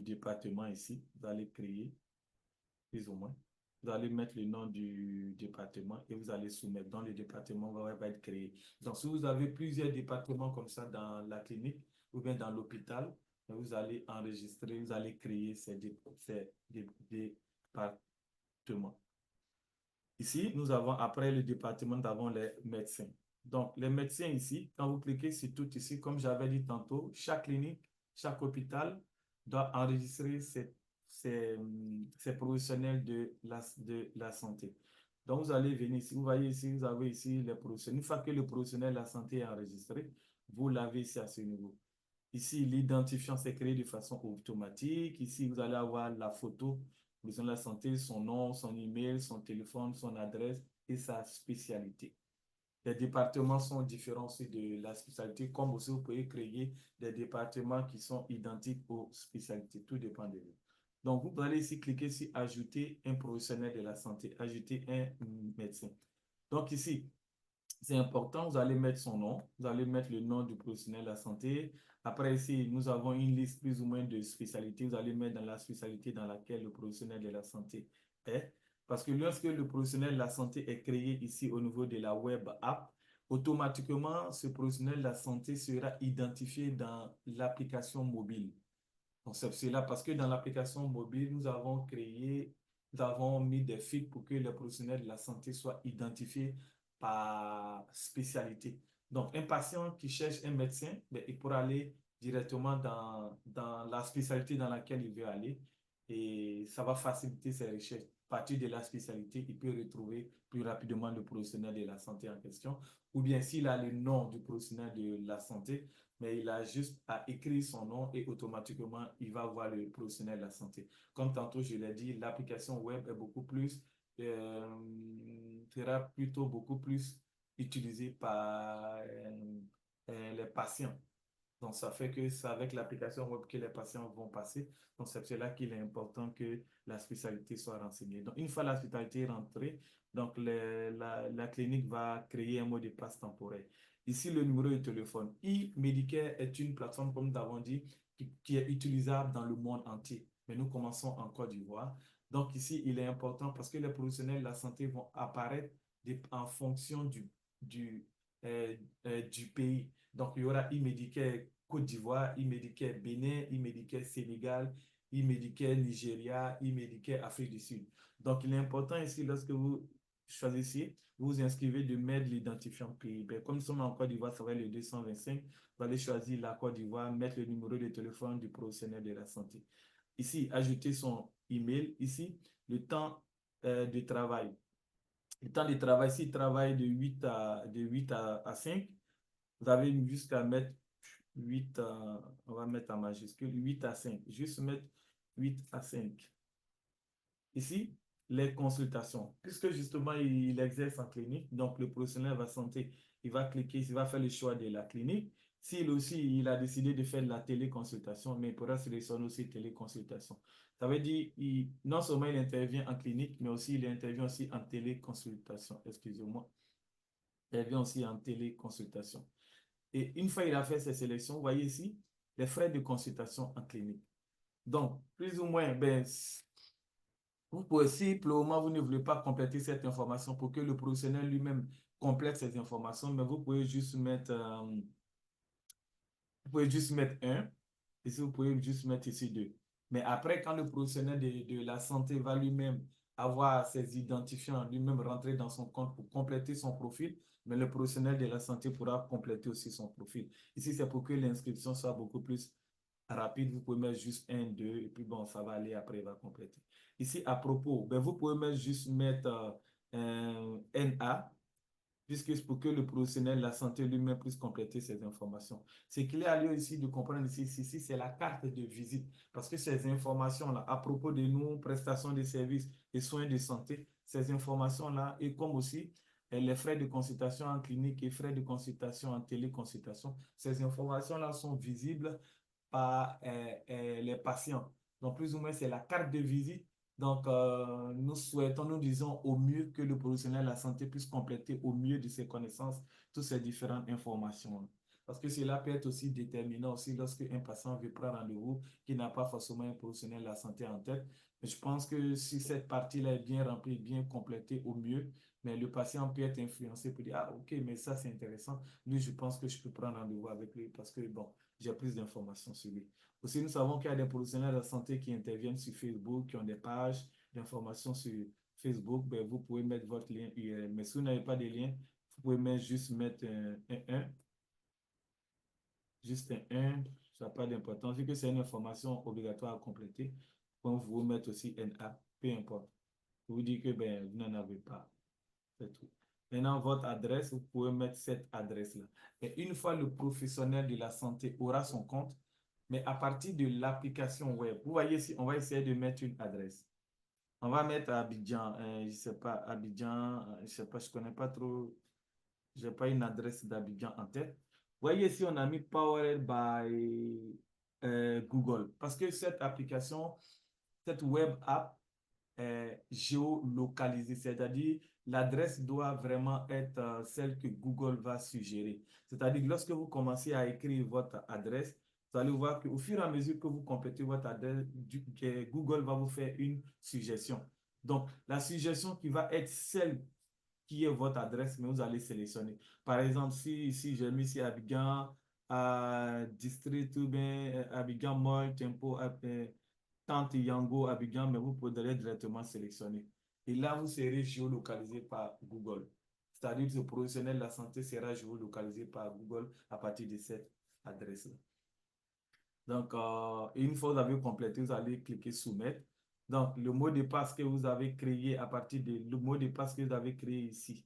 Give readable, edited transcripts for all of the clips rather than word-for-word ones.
département ici. Vous allez créer, plus ou moins. Vous allez mettre le nom du département et vous allez soumettre. Dans le département va être créé. Donc, si vous avez plusieurs départements comme ça dans la clinique ou bien dans l'hôpital, vous allez enregistrer, vous allez créer ces départements. Ici, nous avons, après le département, nous avons les médecins. Donc, les médecins ici, quand vous cliquez sur tout ici, comme j'avais dit tantôt, chaque clinique, chaque hôpital doit enregistrer ses professionnels de la santé. Donc, vous allez venir ici, vous voyez ici, vous avez ici les professionnels. Une fois que le professionnel de la santé est enregistré, vous l'avez ici à ce niveau. Ici, l'identifiant s'est créé de façon automatique. Ici, vous allez avoir la photo de la santé, son nom, son email, son téléphone, son adresse et sa spécialité. Les départements sont différents aussi de la spécialité, comme aussi vous pouvez créer des départements qui sont identiques aux spécialités. Tout dépend de vous. Donc, vous allez ici cliquer sur ajouter un professionnel de la santé, ajouter un médecin. Donc ici, c'est important, vous allez mettre son nom, vous allez mettre le nom du professionnel de la santé. Après ici, nous avons une liste plus ou moins de spécialités. Vous allez mettre dans la spécialité dans laquelle le professionnel de la santé est. Parce que lorsque le professionnel de la santé est créé ici au niveau de la web app, automatiquement, ce professionnel de la santé sera identifié dans l'application mobile. Donc, c'est cela parce que dans l'application mobile, nous avons mis des filtres pour que les professionnels de la santé soient identifiés par spécialité. Donc, un patient qui cherche un médecin, ben, il pourra aller directement dans la spécialité dans laquelle il veut aller et ça va faciliter ses recherches. À partir de la spécialité, il peut retrouver plus rapidement le professionnel de la santé en question. Ou bien s'il a le nom du professionnel de la santé, mais il a juste à écrire son nom et automatiquement, il va voir le professionnel de la santé. Comme tantôt, je l'ai dit, l'application web est beaucoup plus, sera plutôt beaucoup plus utilisée par les patients. Donc, ça fait que c'est avec l'application web que les patients vont passer. Donc, c'est cela qu'il est important que la spécialité soit renseignée. Donc, une fois la spécialité rentrée, donc la clinique va créer un mot de passe temporaire. Ici, le numéro de téléphone. e-Medicare est une plateforme, comme nous avons dit, qui est utilisable dans le monde entier. Mais nous commençons en Côte d'Ivoire. Donc, ici, il est important parce que les professionnels de la santé vont apparaître en fonction du, du pays. Donc, il y aura e-Medicare Côte d'Ivoire, e-Medicare Bénin, e-Medicare Sénégal, e-Medicare Nigeria, e-Medicare Afrique du Sud. Donc, il est important ici, lorsque vous choisissez, vous vous inscrivez de mettre l'identifiant pays. Ben, comme nous sommes en Côte d'Ivoire, ça va être le 225. Vous allez choisir la Côte d'Ivoire, mettre le numéro de téléphone du professionnel de la santé. Ici, ajouter son email. Ici, le temps de travail. Le temps de travail, s'il travaille de 8 à 5, vous avez jusqu'à mettre 8 on va mettre en majuscule, 8 à 5. Juste mettre 8 à 5. Ici, les consultations. Puisque justement, il exerce en clinique, donc le professionnel de la santé, il va cliquer, il va faire le choix de la clinique. S'il aussi, il a décidé de faire de la téléconsultation, mais il pourra sélectionner aussi téléconsultation. Ça veut dire, non seulement il intervient en clinique, mais aussi il intervient aussi en téléconsultation. Excusez-moi. Il intervient aussi en téléconsultation. Et une fois il a fait ses sélections, vous voyez ici, les frais de consultation en clinique. Donc, plus ou moins, ben, vous pouvez, si pour le moment vous ne voulez pas compléter cette information pour que le professionnel lui-même complète ces informations, mais vous pouvez juste mettre, 1. Ici, vous pouvez juste mettre ici 2. Mais après, quand le professionnel de la santé va lui-même avoir ses identifiants, lui-même rentrer dans son compte pour compléter son profil, mais le professionnel de la santé pourra compléter aussi son profil. Ici, c'est pour que l'inscription soit beaucoup plus rapide. Vous pouvez mettre juste 1, 2, et puis bon, ça va aller, après, il va compléter. Ici, à propos, ben, vous pouvez juste mettre NA, puisque c'est pour que le professionnel de la santé lui-même puisse compléter ces informations. Ce qu'il est à lieu ici de comprendre ici, c'est la carte de visite, parce que ces informations-là, à propos de nos prestations de services et soins de santé, ces informations-là, et comme aussi les frais de consultation en clinique et frais de consultation en téléconsultation, ces informations-là sont visibles par les patients. Donc, plus ou moins, c'est la carte de visite. Donc, nous disons au mieux que le professionnel de la santé puisse compléter au mieux de ses connaissances toutes ces différentes informations. Parce que cela peut être aussi déterminant aussi lorsque un patient veut prendre rendez-vous, qui n'a pas forcément un professionnel de la santé en tête. Mais je pense que si cette partie-là est bien remplie, bien complétée au mieux, mais le patient peut être influencé pour dire, ah, ok, mais ça, c'est intéressant. Lui, je pense que je peux prendre rendez-vous avec lui parce que, bon, j'ai plus d'informations sur lui. Aussi, nous savons qu'il y a des professionnels de la santé qui interviennent sur Facebook, qui ont des pages d'informations sur Facebook. Ben, vous pouvez mettre votre lien URL. Mais si vous n'avez pas de lien, vous pouvez juste mettre juste un, ça n'a pas d'importance. Vu que c'est une information obligatoire à compléter, vous pouvez mettre aussi NA, peu importe. Vous dites que ben, vous n'en avez pas. C'est tout. Maintenant, votre adresse, vous pouvez mettre cette adresse-là. Et une fois le professionnel de la santé aura son compte, mais à partir de l'application web, vous voyez ici, on va essayer de mettre une adresse. On va mettre Abidjan, je ne sais pas, Abidjan, je ne sais pas, je ne connais pas trop, je n'ai pas une adresse d'Abidjan en tête. Vous voyez ici, on a mis Powered by Google. Parce que cette application, cette web app, géolocalisée, c'est-à-dire l'adresse doit vraiment être celle que Google va suggérer. C'est-à-dire que lorsque vous commencez à écrire votre adresse, vous allez voir qu'au fur et à mesure que vous complétez votre adresse, Google va vous faire une suggestion. Donc, la suggestion qui va être celle qui est votre adresse, mais vous allez sélectionner. Par exemple, si j'ai mis ici Abidjan, District ou bien Abidjan Mall, Tempo, Tante Yango, Abidjan, mais vous pourrez directement sélectionner. Et là, vous serez géolocalisé par Google. C'est-à-dire que ce professionnel de la santé sera géolocalisé par Google à partir de cette adresse-là. Donc, une fois que vous avez complété, vous allez cliquer Soumettre. Donc, le mot de passe que vous avez créé à partir de le mot de passe que vous avez créé ici,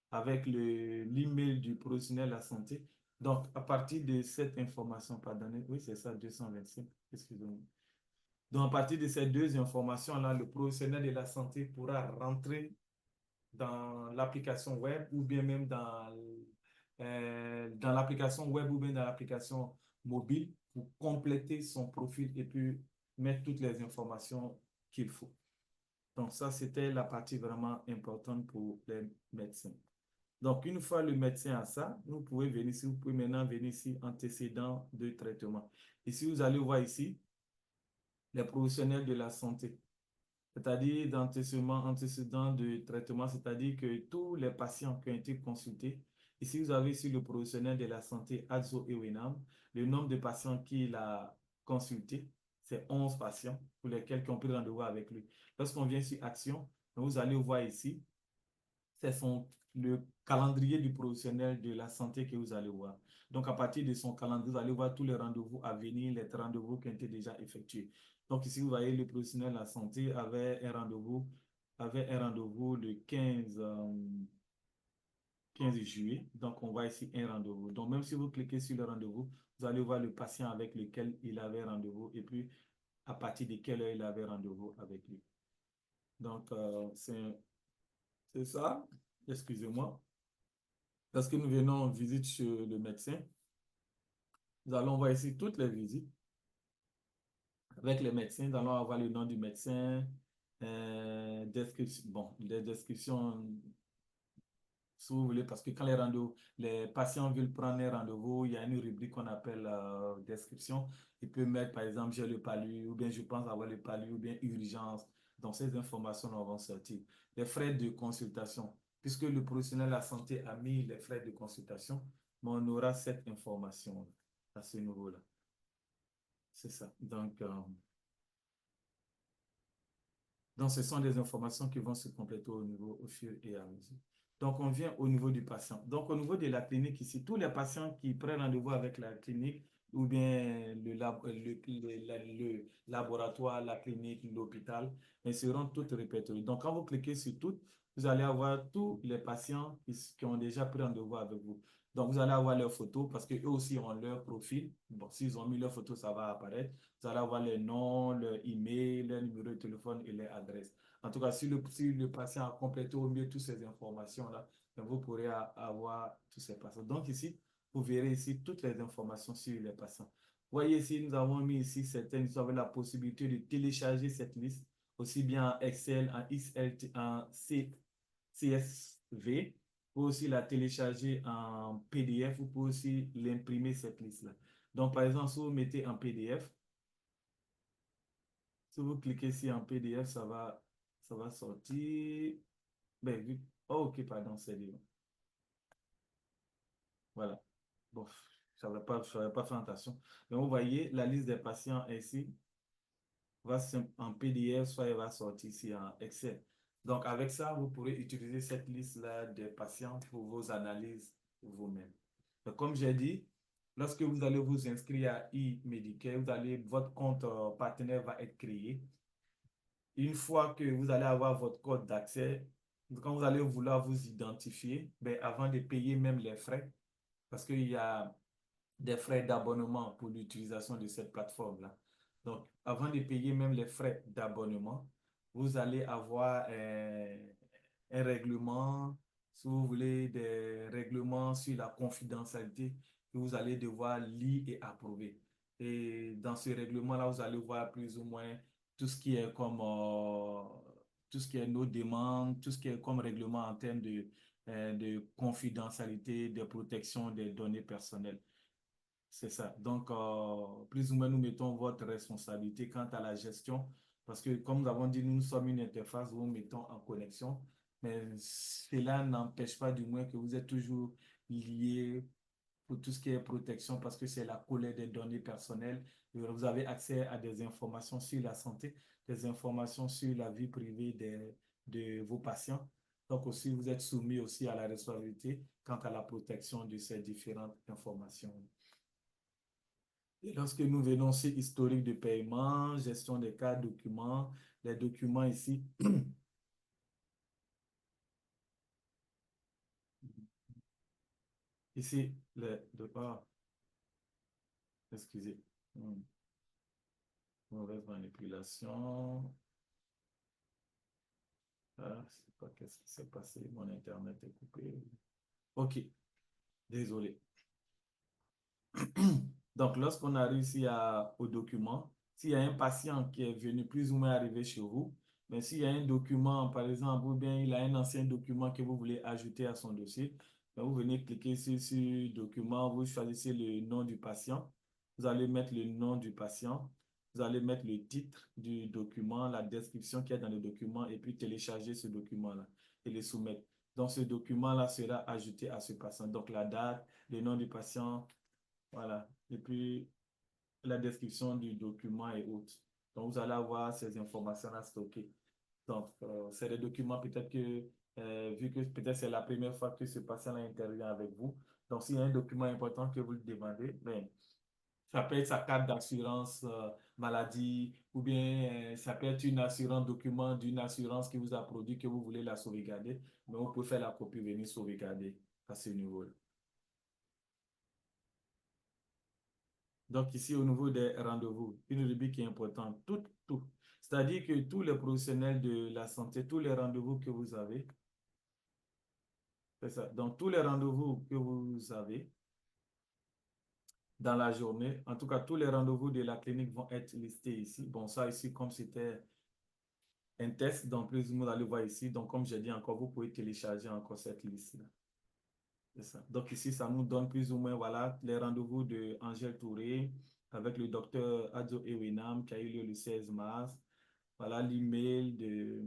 avec l'email du professionnel de la santé. Donc, à partir de cette information, pardonnez, oui, c'est ça, 225, excusez-moi. Donc, à partir de ces deux informations-là, le professionnel de la santé pourra rentrer dans l'application web ou bien même dans l'application web ou bien dans l'application mobile pour compléter son profil et puis mettre toutes les informations qu'il faut. Donc, ça, c'était la partie vraiment importante pour les médecins. Donc, une fois le médecin a ça, vous pouvez venir ici, vous pouvez maintenant venir ici, antécédents de traitement. Ici, vous allez voir ici, les professionnels de la santé, c'est-à-dire antécédents de traitement, c'est-à-dire que tous les patients qui ont été consultés, ici, vous avez ici le professionnel de la santé, Adzo Ewenam, le nombre de patients qu'il a consultés, c'est 11 patients pour lesquels on peut rendez-vous avec lui. Lorsqu'on vient sur Action, vous allez voir ici, c'est le calendrier du professionnel de la santé que vous allez voir. Donc, à partir de son calendrier, vous allez voir tous les rendez-vous à venir, les rendez-vous qui ont été déjà effectués. Donc, ici, vous voyez, le professionnel de la santé avait un rendez-vous le 15 juillet. Donc, on voit ici un rendez-vous. Donc, même si vous cliquez sur le rendez-vous, vous allez voir le patient avec lequel il avait rendez-vous et puis à partir de quelle heure il avait rendez-vous avec lui. Donc, c'est ça. Excusez-moi. Parce que nous venons en visite chez le médecin, nous allons voir ici toutes les visites avec les médecins. Nous allons avoir le nom du médecin, bon, les descriptions, si vous voulez, parce que quand les patients veulent prendre un rendez-vous, il y a une rubrique qu'on appelle description. Ils peuvent mettre, par exemple, j'ai le palu, ou bien je pense avoir le palu, ou bien urgence. Donc, ces informations vont sortir. Les frais de consultation, puisque le professionnel de la santé a mis les frais de consultation, mais on aura cette information à ce niveau-là. C'est ça. Donc, ce sont des informations qui vont se compléter au fur et à mesure. Donc, on vient au niveau du patient. Donc, au niveau de la clinique ici, tous les patients qui prennent rendez-vous avec la clinique ou bien le laboratoire, la clinique, l'hôpital, ils seront toutes répertoriées. Donc, quand vous cliquez sur toutes, vous allez avoir tous les patients qui ont déjà pris rendez-vous avec vous. Donc, vous allez avoir leurs photos parce qu'eux aussi ont leur profil. Bon, s'ils ont mis leurs photos, ça va apparaître. Vous allez avoir les noms, leur email, leur numéro de téléphone et leur adresse. En tout cas, si le patient a complété au mieux toutes ces informations-là, vous pourrez avoir tous ces patients. Donc ici, vous verrez ici toutes les informations sur les patients. Voyez ici, nous avons mis ici certaines, vous avez la possibilité de télécharger cette liste, aussi bien en Excel, en XL, en CSV. pouvez aussi la télécharger en PDF, vous pouvez aussi l'imprimer, cette liste-là. Donc, par exemple, si vous mettez en PDF, si vous cliquez ici en PDF, ça va sortir. Ben, oh, ok, pardon, c'est libre. Voilà. Bon, je n'avais pas fait attention. Donc, vous voyez, la liste des patients ici en PDF, soit elle va sortir ici en Excel. Donc, avec ça, vous pourrez utiliser cette liste-là des patients pour vos analyses vous-même. Comme j'ai dit, lorsque vous allez vous inscrire à e-Medicare, votre compte partenaire va être créé. Une fois que vous allez avoir votre code d'accès, quand vous allez vouloir vous identifier, ben, avant de payer même les frais, parce qu'il y a des frais d'abonnement pour l'utilisation de cette plateforme-là. Donc, avant de payer même les frais d'abonnement, vous allez avoir un règlement, si vous voulez, des règlements sur la confidentialité que vous allez devoir lire et approuver. Et dans ce règlement-là, vous allez voir plus ou moins tout ce qui est comme tout ce qui est nos demandes, tout ce qui est comme règlement en termes de confidentialité, de protection des données personnelles. C'est ça. Donc, plus ou moins, nous mettons votre responsabilité quant à la gestion, parce que, comme nous avons dit, nous sommes une interface où nous mettons en connexion, mais cela n'empêche pas du moins que vous êtes toujours lié pour tout ce qui est protection, parce que c'est la collecte des données personnelles. Vous avez accès à des informations sur la santé, des informations sur la vie privée de vos patients. Donc, aussi, vous êtes soumis aussi à la responsabilité quant à la protection de ces différentes informations. Et lorsque nous venons sur historique de paiement, gestion des cas, documents, les documents ici, ici, excusez, Hmm, mauvaise manipulation. Ah, je sais pas qu'est-ce qui s'est passé, mon Internet est coupé. OK, désolé. Donc, lorsqu'on arrive ici au document, s'il y a un patient qui est venu plus ou moins arriver chez vous, mais s'il y a un document, par exemple, ou bien il a un ancien document que vous voulez ajouter à son dossier, ben, vous venez cliquer sur document, vous choisissez le nom du patient, vous allez mettre le nom du patient, vous allez mettre le titre du document, la description qui est dans le document, et puis télécharger ce document-là et le soumettre. Donc, ce document-là sera ajouté à ce patient. Donc, la date, le nom du patient, voilà. Et puis, la description du document et autres. Donc, vous allez avoir ces informations-là stockées. Donc, c'est des documents peut-être que, vu que peut-être c'est la première fois que ce patient-là intervient avec vous, donc s'il y a un document important que vous lui demandez, ben, ça peut être sa carte d'assurance maladie ou bien ça peut être une assurance document d'une assurance qui vous a produit que vous voulez la sauvegarder, mais on peut faire la copie venir sauvegarder à ce niveau-là. Donc, ici, au niveau des rendez-vous, une rubrique qui est importante, tout. C'est-à-dire que tous les professionnels de la santé, tous les rendez-vous que vous avez, c'est ça. Donc, tous les rendez-vous que vous avez dans la journée, en tout cas, tous les rendez-vous de la clinique vont être listés ici. Bon, ça ici, comme c'était un test, donc plus vous allez voir ici. Donc, comme j'ai dit encore, vous pouvez télécharger encore cette liste-là. C'est ça. Donc, ici, ça nous donne plus ou moins, voilà, les rendez-vous de Angèle Touré avec le docteur Adzo Ewinam qui a eu lieu le 16 mars. Voilà l'email de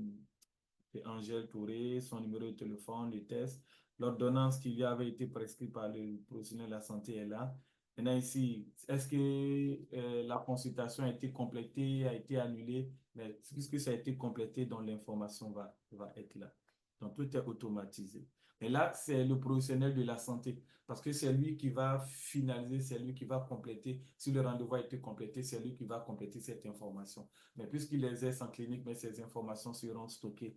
Angèle Touré, son numéro de téléphone, le test. L'ordonnance qui lui avait été prescrite par le professionnel de la santé est là. Maintenant ici, est-ce que la consultation a été complétée, a été annulée? Mais puisque ça a été complété, donc l'information va être là. Donc tout est automatisé. Mais là, c'est le professionnel de la santé parce que c'est lui qui va finaliser, c'est lui qui va compléter. Si le rendez-vous a été complété, c'est lui qui va compléter cette information. Mais puisqu'il exerce en clinique, mais ces informations seront stockées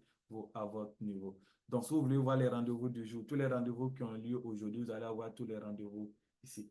à votre niveau. Donc, si vous voulez voir les rendez-vous du jour, tous les rendez-vous qui ont lieu aujourd'hui, vous allez avoir tous les rendez-vous ici.